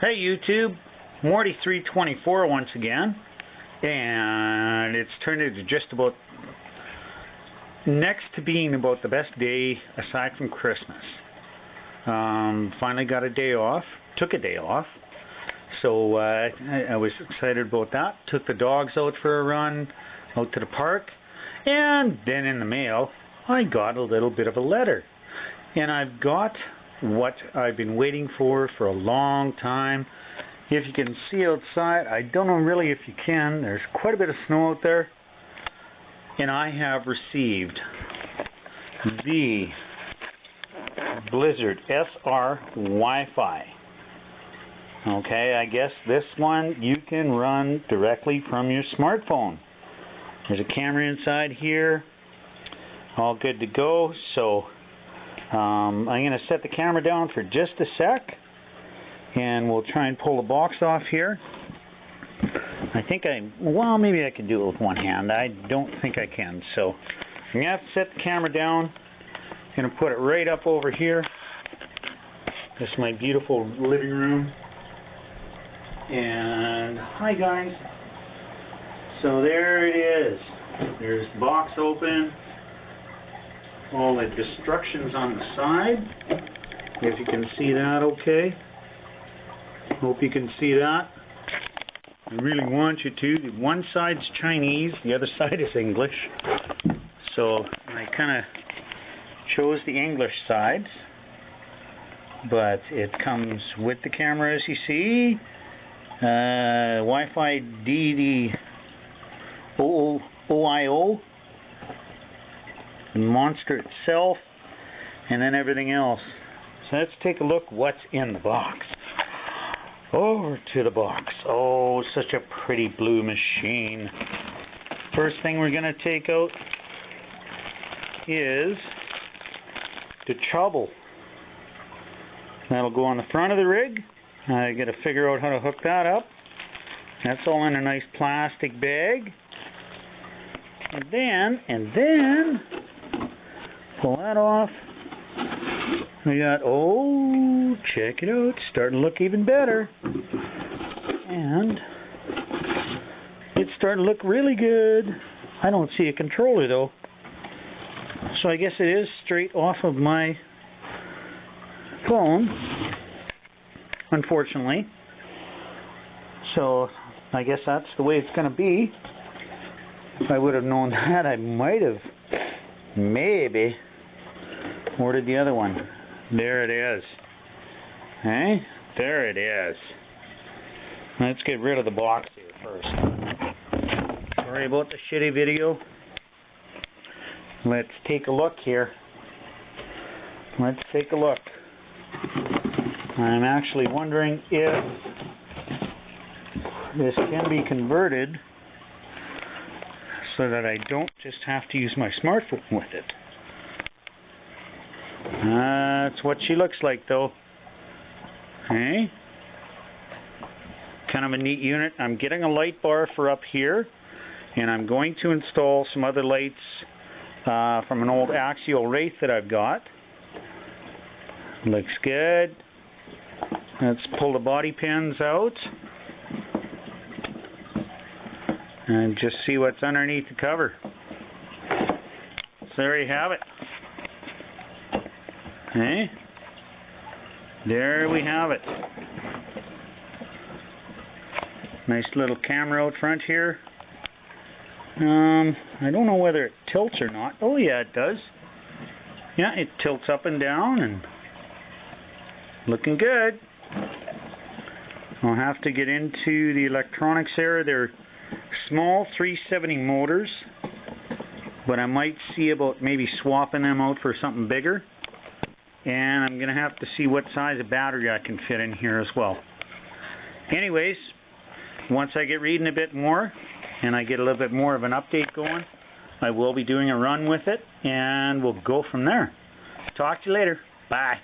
Hey YouTube, Morty324 once again, and it's turned into just about next to being about the best day aside from Christmas. Finally got a day off, took a day off, so I was excited about that. Took the dogs out for a run, out to the park, and then in the mail I got a little bit of a letter, and I've got what I've been waiting for a long time. If you can see outside, I don't know really if you can, there's quite a bit of snow out there, and I have received the Blizzard SR Wi-Fi. Okay, I guess this one you can run directly from your smartphone. There's a camera inside here, all good to go. So I'm going to set the camera down for just a sec, and we'll try and pull the box off here. I think well, maybe I can do it with one hand. I don't think I can. So I'm going to have to set the camera down. I'm going to put it right up over here. This is my beautiful living room. And hi guys. So there it is. There's the box open. All the instructions on the side, if you can see that okay. Hope you can see that. I really want you to. One side's Chinese, the other side is English. So I kind of chose the English sides, but it comes with the camera, as you see. Wi-Fi DD-OIO. The monster itself, and then everything else. So let's take a look what's in the box. Over to the box. Oh, such a pretty blue machine. First thing we're going to take out is the trouble. That'll go on the front of the rig. I got to figure out how to hook that up. That's all in a nice plastic bag. And then pull that off. We got, oh, check it out, starting to look even better. And it's starting to look really good. I don't see a controller though. So I guess it is straight off of my phone, unfortunately. So I guess that's the way it's going to be. If I would have known that, I might have maybe ordered the other one. There it is. Hey? There it is. Let's get rid of the box here first. Sorry about the shitty video. Let's take a look here. Let's take a look. I'm actually wondering if this can be converted so that I don't just have to use my smartphone with it. That's what she looks like though. Okay. Kind of a neat unit. I'm getting a light bar for up here, and I'm going to install some other lights from an old axial wraith that I've got. Looks good. Let's pull the body pins out and just see what's underneath the cover. So there you have it. Okay. There we have it. Nice little camera out front here. I don't know whether it tilts or not. Oh yeah, it does. Yeah, it tilts up and down and looking good. I'll have to get into the electronics there. They're small 370 motors, but I might see about maybe swapping them out for something bigger. And I'm going to have to see what size of battery I can fit in here as well. Anyways, once I get reading a bit more and I get a little bit more of an update going, I will be doing a run with it, and we'll go from there. Talk to you later. Bye.